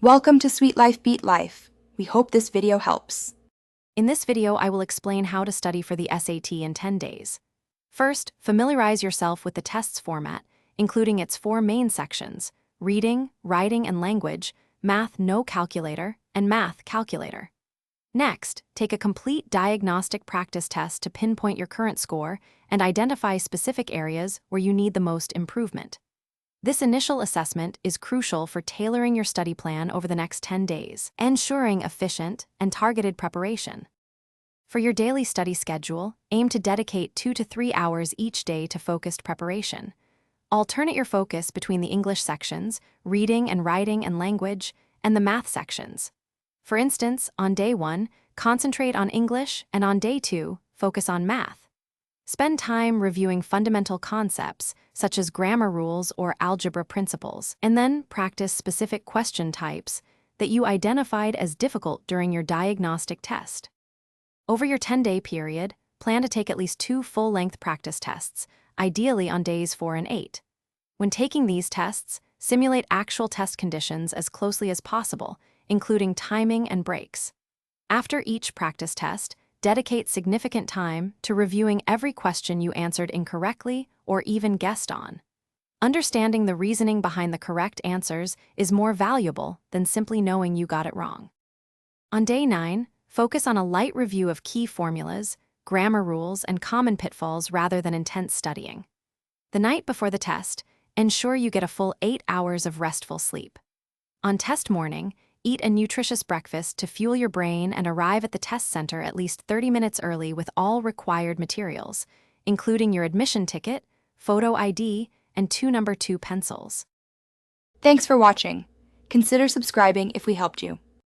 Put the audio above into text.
Welcome to Sweet Life Beat Life. We hope this video helps. In this video, I will explain how to study for the SAT in 10 days. First, familiarize yourself with the test's format, including its 4 main sections: reading, writing and language, math no calculator, and math calculator. Next, take a complete diagnostic practice test to pinpoint your current score and identify specific areas where you need the most improvement. This initial assessment is crucial for tailoring your study plan over the next 10 days, ensuring efficient and targeted preparation. For your daily study schedule, aim to dedicate 2 to 3 hours each day to focused preparation. Alternate your focus between the English sections, reading and writing and language, and the math sections. For instance, on day 1, concentrate on English, and on day 2, focus on math. Spend time reviewing fundamental concepts, such as grammar rules or algebra principles, and then practice specific question types that you identified as difficult during your diagnostic test. Over your 10-day period, plan to take at least 2 full-length practice tests, ideally on days 4 and 8. When taking these tests, simulate actual test conditions as closely as possible, including timing and breaks. After each practice test, dedicate significant time to reviewing every question you answered incorrectly or even guessed on. Understanding the reasoning behind the correct answers is more valuable than simply knowing you got it wrong. On day 9, focus on a light review of key formulas, grammar rules, and common pitfalls rather than intense studying. The night before the test, ensure you get a full 8 hours of restful sleep. On test morning, eat a nutritious breakfast to fuel your brain and arrive at the test center at least 30 minutes early with all required materials, including your admission ticket, photo ID, and 2 No. 2 pencils. Thanks for watching. Consider subscribing if we helped you.